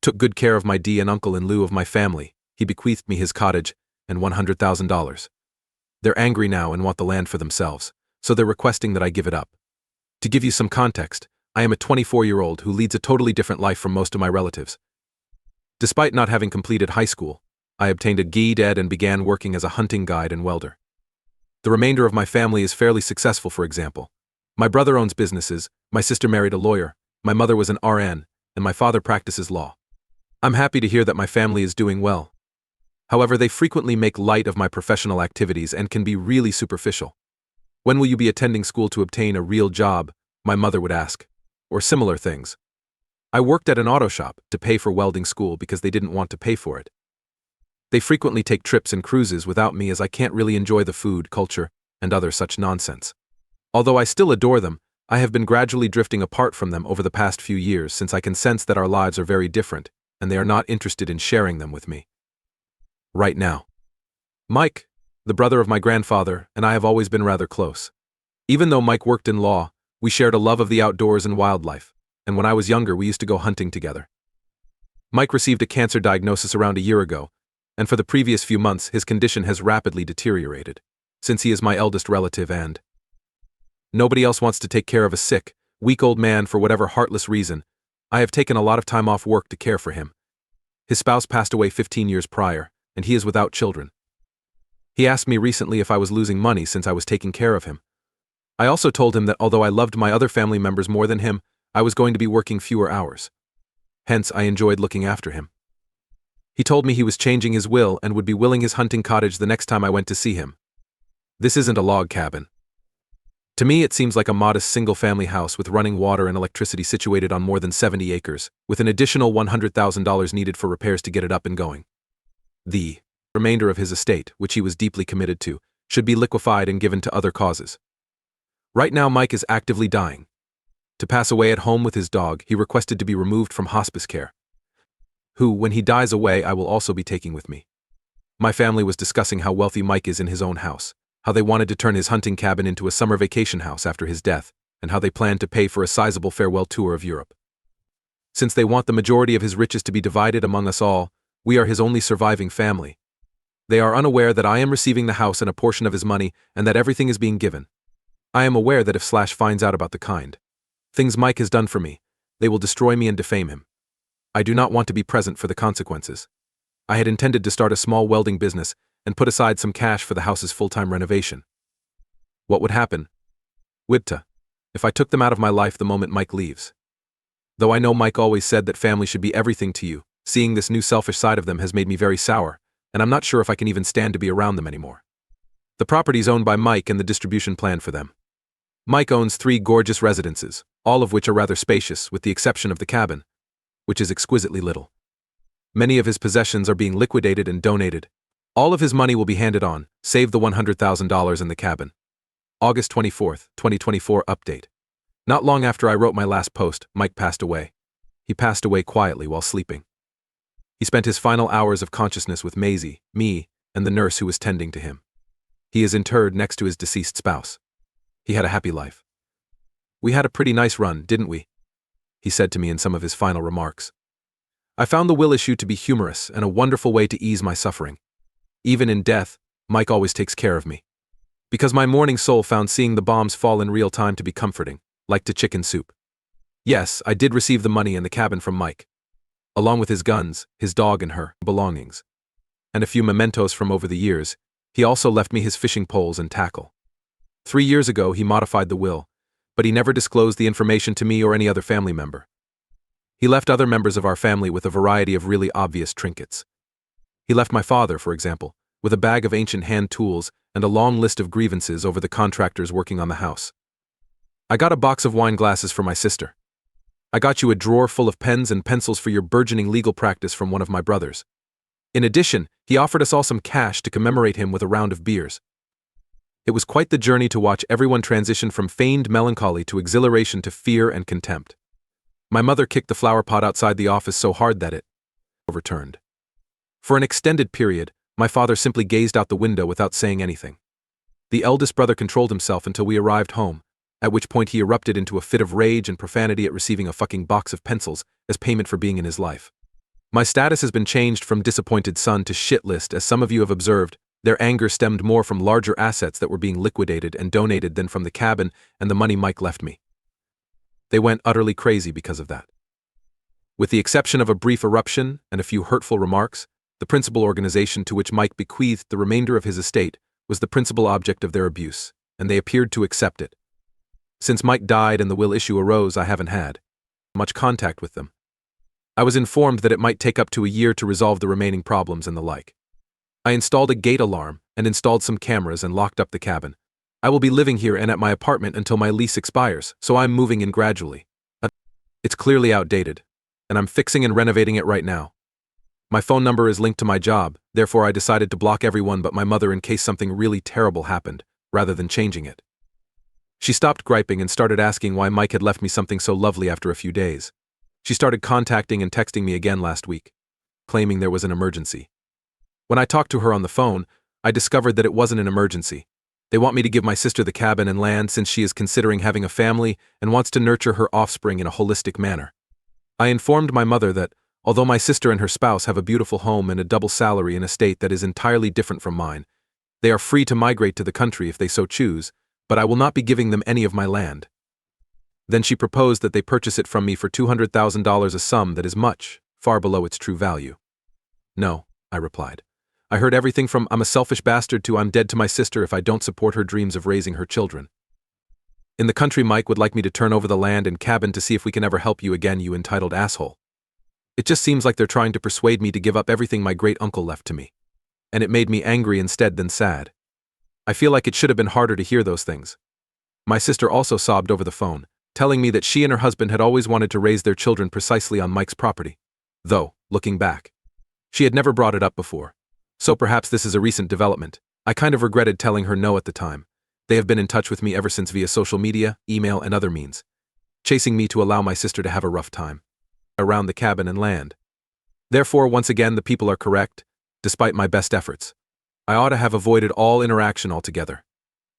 took good care of my D and uncle in lieu of my family. He bequeathed me his cottage and $100,000. They're angry now and want the land for themselves, so they're requesting that I give it up. To give you some context, I am a 24-year-old who leads a totally different life from most of my relatives. Despite not having completed high school, I obtained a GED and began working as a hunting guide and welder. The remainder of my family is fairly successful, for example. My brother owns businesses, my sister married a lawyer, my mother was an RN, and my father practices law. I'm happy to hear that my family is doing well. However, they frequently make light of my professional activities and can be really superficial. When will you be attending school to obtain a real job? My mother would ask. Or similar things. I worked at an auto shop to pay for welding school because they didn't want to pay for it. They frequently take trips and cruises without me as I can't really enjoy the food, culture, and other such nonsense. Although I still adore them, I have been gradually drifting apart from them over the past few years since I can sense that our lives are very different and they are not interested in sharing them with me. Right now. Mike, the brother of my grandfather, and I have always been rather close. Even though Mike worked in law, we shared a love of the outdoors and wildlife, and when I was younger we used to go hunting together. Mike received a cancer diagnosis around a year ago, and for the previous few months his condition has rapidly deteriorated, since he is my eldest relative and nobody else wants to take care of a sick, weak old man for whatever heartless reason. I have taken a lot of time off work to care for him. His spouse passed away 15 years prior, and he is without children. He asked me recently if I was losing money since I was taking care of him. I also told him that although I loved my other family members more than him, I was going to be working fewer hours. Hence, I enjoyed looking after him. He told me he was changing his will and would be willing his hunting cottage the next time I went to see him. This isn't a log cabin. To me, it seems like a modest single-family house with running water and electricity situated on more than 70 acres, with an additional $100,000 needed for repairs to get it up and going. The remainder of his estate, which he was deeply committed to, should be liquefied and given to other causes. Right now, Mike is actively dying. To pass away at home with his dog, he requested to be removed from hospice care, who, when he dies away, I will also be taking with me. My family was discussing how wealthy Mike is in his own house, how they wanted to turn his hunting cabin into a summer vacation house after his death, and how they planned to pay for a sizable farewell tour of Europe. Since they want the majority of his riches to be divided among us all, we are his only surviving family. They are unaware that I am receiving the house and a portion of his money and that everything is being given. I am aware that if Slash finds out about the things Mike has done for me, they will destroy me and defame him. I do not want to be present for the consequences. I had intended to start a small welding business and put aside some cash for the house's full-time renovation. What would happen? Wibta, if I took them out of my life the moment Mike leaves. Though I know Mike always said that family should be everything to you, seeing this new selfish side of them has made me very sour, and I'm not sure if I can even stand to be around them anymore. The property is owned by Mike and the distribution plan for them. Mike owns 3 gorgeous residences, all of which are rather spacious, with the exception of the cabin, which is exquisitely little. Many of his possessions are being liquidated and donated. All of his money will be handed on, save the $100,000 in the cabin. August 24, 2024 update. Not long after I wrote my last post, Mike passed away. He passed away quietly while sleeping. He spent his final hours of consciousness with Maisie, me, and the nurse who was tending to him. He is interred next to his deceased spouse. He had a happy life. We had a pretty nice run, didn't we? He said to me in some of his final remarks. I found the will issue to be humorous and a wonderful way to ease my suffering. Even in death, Mike always takes care of me. Because my mourning soul found seeing the bombs fall in real time to be comforting, like to chicken soup. Yes, I did receive the money and the cabin from Mike, along with his guns, his dog and her belongings, and a few mementos from over the years. He also left me his fishing poles and tackle. 3 years ago, he modified the will, but he never disclosed the information to me or any other family member. He left other members of our family with a variety of really obvious trinkets. He left my father, for example, with a bag of ancient hand tools and a long list of grievances over the contractors working on the house. I got a box of wine glasses for my sister. I got you a drawer full of pens and pencils for your burgeoning legal practice from one of my brothers. In addition, he offered us all some cash to commemorate him with a round of beers. It was quite the journey to watch everyone transition from feigned melancholy to exhilaration to fear and contempt. My mother kicked the flower pot outside the office so hard that it overturned. For an extended period, my father simply gazed out the window without saying anything. The eldest brother controlled himself until we arrived home, at which point he erupted into a fit of rage and profanity at receiving a fucking box of pencils as payment for being in his life. My status has been changed from disappointed son to shit list. As some of you have observed, their anger stemmed more from larger assets that were being liquidated and donated than from the cabin and the money Mike left me. They went utterly crazy because of that. With the exception of a brief eruption and a few hurtful remarks, the principal organization to which Mike bequeathed the remainder of his estate was the principal object of their abuse, and they appeared to accept it. Since Mike died and the will issue arose, I haven't had much contact with them. I was informed that it might take up to a year to resolve the remaining problems and the like. I installed a gate alarm and installed some cameras and locked up the cabin. I will be living here and at my apartment until my lease expires, so I'm moving in gradually. It's clearly outdated, and I'm fixing and renovating it right now. My phone number is linked to my job, therefore I decided to block everyone but my mother in case something really terrible happened, rather than changing it. She stopped griping and started asking why Mike had left me something so lovely after a few days. She started contacting and texting me again last week, claiming there was an emergency. When I talked to her on the phone, I discovered that it wasn't an emergency. They want me to give my sister the cabin and land since she is considering having a family and wants to nurture her offspring in a holistic manner. I informed my mother that, although my sister and her spouse have a beautiful home and a double salary in a state that is entirely different from mine, they are free to migrate to the country if they so choose, but I will not be giving them any of my land. Then she proposed that they purchase it from me for $200,000, a sum that is much, far below its true value. No, I replied. I heard everything from I'm a selfish bastard to I'm dead to my sister if I don't support her dreams of raising her children. In the country, Mike would like me to turn over the land and cabin to see if we can ever help you again, you entitled asshole. It just seems like they're trying to persuade me to give up everything my great uncle left to me. And it made me angry instead than sad. I feel like it should have been harder to hear those things. My sister also sobbed over the phone, telling me that she and her husband had always wanted to raise their children precisely on Mike's property. Though, looking back, she had never brought it up before. So perhaps this is a recent development. I kind of regretted telling her no at the time. They have been in touch with me ever since via social media, email, and other means, chasing me to allow my sister to have a rough time around the cabin and land. Therefore, once again, the people are correct, despite my best efforts. I ought to have avoided all interaction altogether.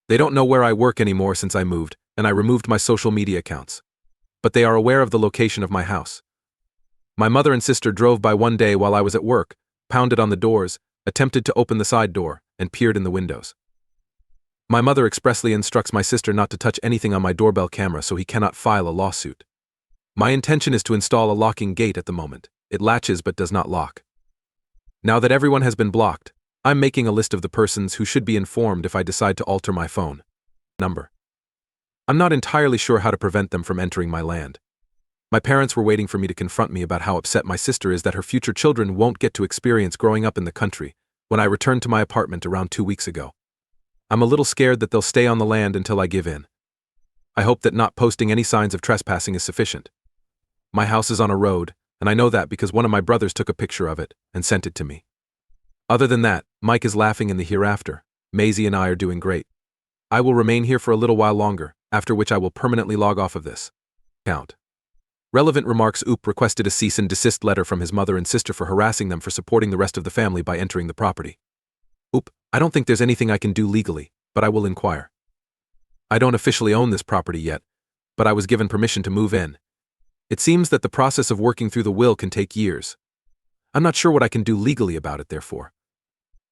They don't know where I work anymore since I moved, and I removed my social media accounts. But they are aware of the location of my house. My mother and sister drove by one day while I was at work, pounded on the doors, attempted to open the side door, and peered in the windows. My mother expressly instructs my sister not to touch anything on my doorbell camera so he cannot file a lawsuit. My intention is to install a locking gate at the moment. It latches but does not lock. Now that everyone has been blocked, I'm making a list of the persons who should be informed if I decide to alter my phone number. I'm not entirely sure how to prevent them from entering my land. My parents were waiting for me to confront me about how upset my sister is that her future children won't get to experience growing up in the country when I returned to my apartment around 2 weeks ago. I'm a little scared that they'll stay on the land until I give in. I hope that not posting any signs of trespassing is sufficient. My house is on a road, and I know that because one of my brothers took a picture of it and sent it to me. Other than that, Mike is laughing in the hereafter. Maisie and I are doing great. I will remain here for a little while longer, after which I will permanently log off of this account. Relevant remarks. Oop requested a cease and desist letter from his mother and sister for harassing them for supporting the rest of the family by entering the property. Oop, I don't think there's anything I can do legally, but I will inquire. I don't officially own this property yet, but I was given permission to move in. It seems that the process of working through the will can take years. I'm not sure what I can do legally about it, therefore.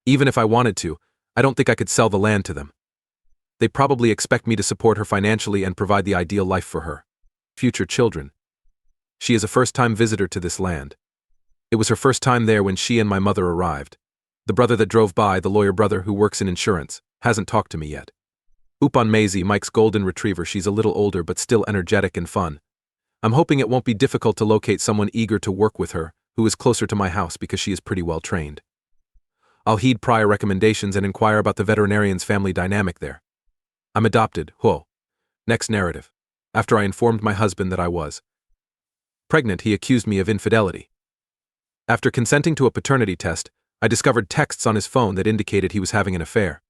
Even if I wanted to, I don't think I could sell the land to them. They probably expect me to support her financially and provide the ideal life for her future children. She is a first-time visitor to this land. It was her first time there when she and my mother arrived. The brother that drove by, the lawyer brother who works in insurance, hasn't talked to me yet. Oop on Maisie, Mike's golden retriever. She's a little older but still energetic and fun. I'm hoping it won't be difficult to locate someone eager to work with her, who is closer to my house because she is pretty well trained. I'll heed prior recommendations and inquire about the veterinarian's family dynamic there. I'm adopted. Whoa. Next narrative. After I informed my husband that I was pregnant, he accused me of infidelity. After consenting to a paternity test, I discovered texts on his phone that indicated he was having an affair.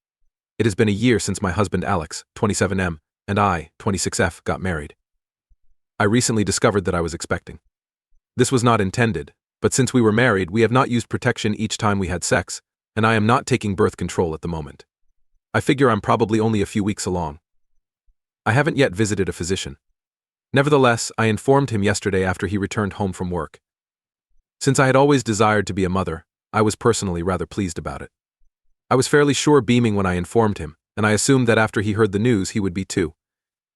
It has been a year since my husband Alex, 27M, and I, 26F, got married. I recently discovered that I was expecting. This was not intended, but since we were married, we have not used protection each time we had sex, and I am not taking birth control at the moment. I figure I'm probably only a few weeks along. I haven't yet visited a physician. Nevertheless, I informed him yesterday after he returned home from work. Since I had always desired to be a mother, I was personally rather pleased about it. I was fairly sure beaming when I informed him, and I assumed that after he heard the news he would be too.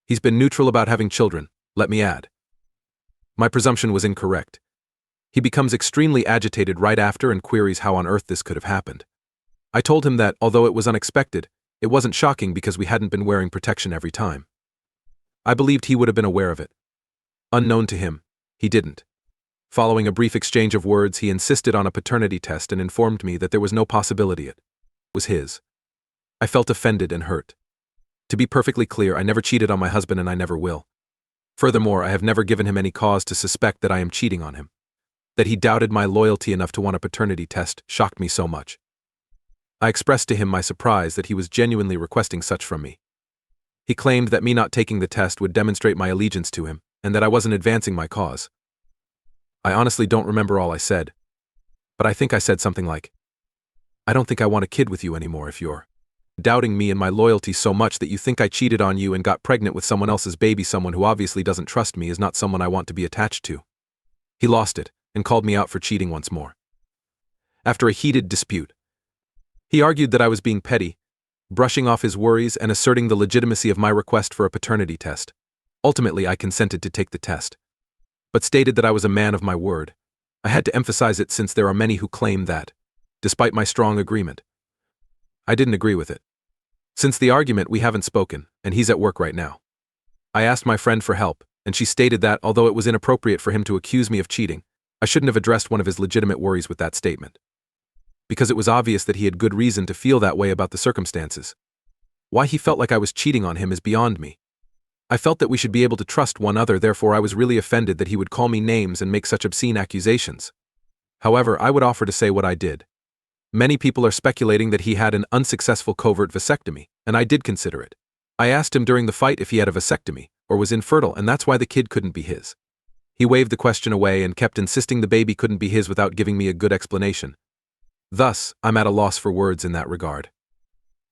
He's been neutral about having children, let me add. My presumption was incorrect. He becomes extremely agitated right after and queries how on earth this could have happened. I told him that, although it was unexpected, it wasn't shocking because we hadn't been wearing protection every time. I believed he would have been aware of it. Unknown to him, he didn't. Following a brief exchange of words, he insisted on a paternity test and informed me that there was no possibility it was his. I felt offended and hurt. To be perfectly clear, I never cheated on my husband and I never will. Furthermore, I have never given him any cause to suspect that I am cheating on him. That he doubted my loyalty enough to want a paternity test shocked me so much. I expressed to him my surprise that he was genuinely requesting such from me. He claimed that me not taking the test would demonstrate my allegiance to him, and that I wasn't advancing my cause. I honestly don't remember all I said, but I think I said something like, "I don't think I want a kid with you anymore if you're doubting me and my loyalty so much that you think I cheated on you and got pregnant with someone else's baby. Someone who obviously doesn't trust me is not someone I want to be attached to." He lost it and called me out for cheating once more. After a heated dispute, he argued that I was being petty, brushing off his worries and asserting the legitimacy of my request for a paternity test. Ultimately, I consented to take the test, but stated that I was a man of my word. I had to emphasize it since there are many who claim that, despite my strong agreement, I didn't agree with it. Since the argument, we haven't spoken, and he's at work right now. I asked my friend for help, and she stated that, although it was inappropriate for him to accuse me of cheating, I shouldn't have addressed one of his legitimate worries with that statement. Because it was obvious that he had good reason to feel that way about the circumstances. Why he felt like I was cheating on him is beyond me. I felt that we should be able to trust one another, therefore I was really offended that he would call me names and make such obscene accusations. However, I would offer to say what I did. Many people are speculating that he had an unsuccessful covert vasectomy, and I did consider it. I asked him during the fight if he had a vasectomy, or was infertile, and that's why the kid couldn't be his. He waved the question away and kept insisting the baby couldn't be his without giving me a good explanation. Thus, I'm at a loss for words in that regard.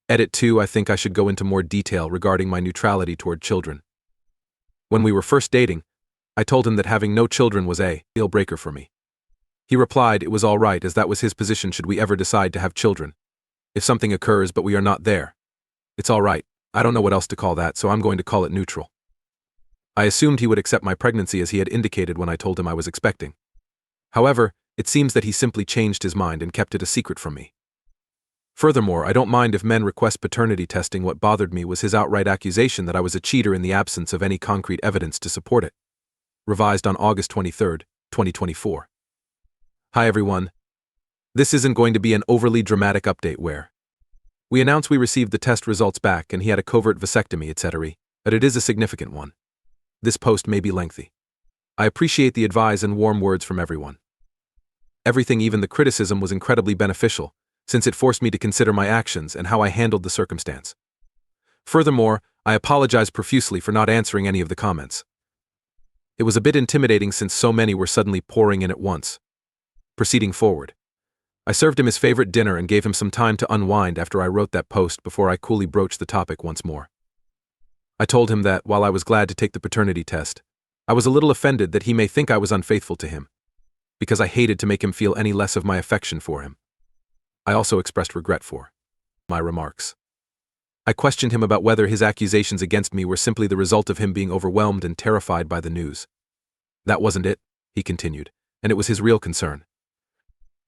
Edit 2. I think I should go into more detail regarding my neutrality toward children. When we were first dating, I told him that having no children was a deal breaker for me. He replied it was all right, as that was his position should we ever decide to have children. If something occurs but we are not there, it's all right. I don't know what else to call that, so I'm going to call it neutral. I assumed he would accept my pregnancy as he had indicated when I told him I was expecting. However, it seems that he simply changed his mind and kept it a secret from me. Furthermore, I don't mind if men request paternity testing. What bothered me was his outright accusation that I was a cheater in the absence of any concrete evidence to support it. Revised on August 23, 2024. Hi everyone. This isn't going to be an overly dramatic update where we announce we received the test results back and he had a covert vasectomy, etc., but it is a significant one. This post may be lengthy. I appreciate the advice and warm words from everyone. Everything, even the criticism, was incredibly beneficial, since it forced me to consider my actions and how I handled the circumstance. Furthermore, I apologize profusely for not answering any of the comments. It was a bit intimidating since so many were suddenly pouring in at once. Proceeding forward, I served him his favorite dinner and gave him some time to unwind after I wrote that post before I coolly broached the topic once more. I told him that, while I was glad to take the paternity test, I was a little offended that he may think I was unfaithful to him, because I hated to make him feel any less of my affection for him. I also expressed regret for my remarks. I questioned him about whether his accusations against me were simply the result of him being overwhelmed and terrified by the news. That wasn't it, he continued, and it was his real concern.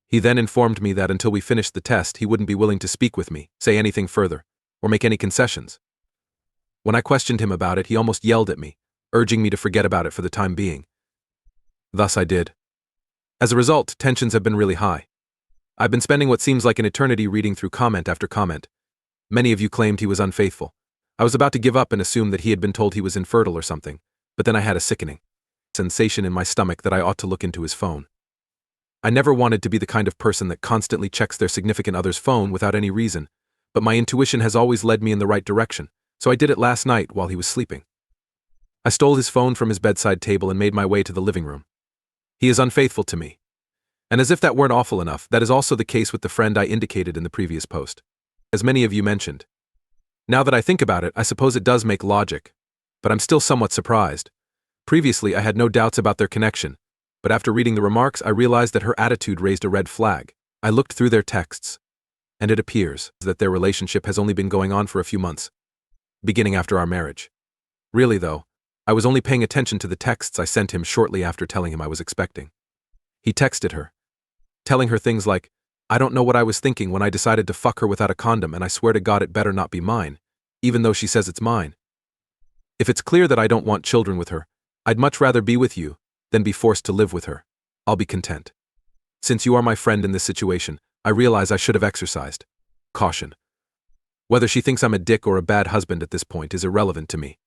He then informed me that until we finished the test, he wouldn't be willing to speak with me, say anything further, or make any concessions. When I questioned him about it, he almost yelled at me, urging me to forget about it for the time being. Thus I did. As a result, tensions have been really high. I've been spending what seems like an eternity reading through comment after comment. Many of you claimed he was unfaithful. I was about to give up and assume that he had been told he was infertile or something, but then I had a sickening sensation in my stomach that I ought to look into his phone. I never wanted to be the kind of person that constantly checks their significant other's phone without any reason, but my intuition has always led me in the right direction, so I did it last night while he was sleeping. I stole his phone from his bedside table and made my way to the living room. He is unfaithful to me. And as if that weren't awful enough, that is also the case with the friend I indicated in the previous post, as many of you mentioned. Now that I think about it, I suppose it does make logic, but I'm still somewhat surprised. Previously, I had no doubts about their connection, But after reading the remarks, I realized that her attitude raised a red flag. I looked through their texts, and it appears that their relationship has only been going on for a few months, beginning after our marriage. Really, though, I was only paying attention to the texts I sent him shortly after telling him I was expecting. He texted her, telling her things like, "I don't know what I was thinking when I decided to fuck her without a condom, and I swear to God it better not be mine, even though she says it's mine. If it's clear that I don't want children with her, I'd much rather be with you than be forced to live with her. I'll be content. Since you are my friend in this situation, I realize I should have exercised caution. Whether she thinks I'm a dick or a bad husband at this point is irrelevant to me."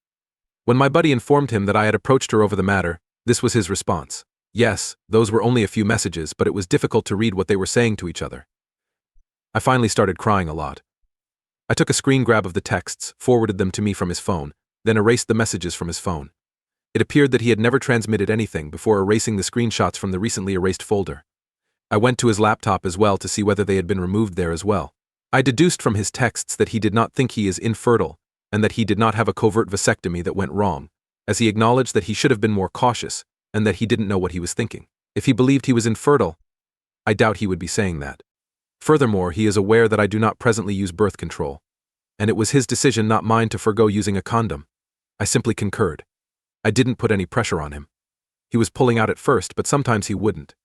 When my buddy informed him that I had approached her over the matter, this was his response. Yes, those were only a few messages, but it was difficult to read what they were saying to each other. I finally started crying a lot. I took a screen grab of the texts, forwarded them to me from his phone, then erased the messages from his phone. It appeared that he had never transmitted anything before erasing the screenshots from the recently erased folder. I went to his laptop as well to see whether they had been removed there as well. I deduced from his texts that he did not think he is infertile, and that he did not have a covert vasectomy that went wrong, as he acknowledged that he should have been more cautious, and that he didn't know what he was thinking. If he believed he was infertile, I doubt he would be saying that. Furthermore, he is aware that I do not presently use birth control, and it was his decision, not mine, to forego using a condom. I simply concurred. I didn't put any pressure on him. He was pulling out at first, but sometimes he wouldn't.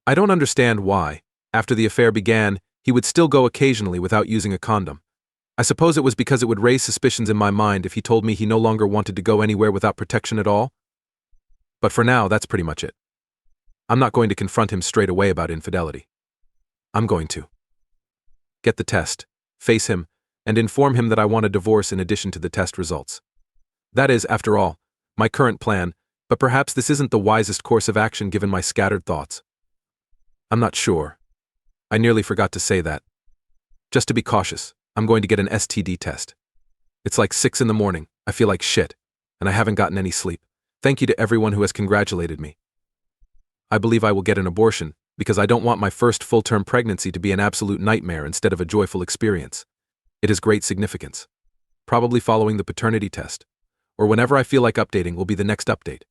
I don't understand why, after the affair began, he would still go occasionally without using a condom. I suppose it was because it would raise suspicions in my mind if he told me he no longer wanted to go anywhere without protection at all. But for now, that's pretty much it. I'm not going to confront him straight away about infidelity. I'm going to get the test, face him, and inform him that I want a divorce in addition to the test results. That is, after all, my current plan, but perhaps this isn't the wisest course of action given my scattered thoughts. I'm not sure. I nearly forgot to say that. Just to be cautious, I'm going to get an STD test. It's like 6 in the morning, I feel like shit, and I haven't gotten any sleep. Thank you to everyone who has congratulated me. I believe I will get an abortion, because I don't want my first full-term pregnancy to be an absolute nightmare instead of a joyful experience. It has great significance. Probably following the paternity test, or whenever I feel like updating will be the next update.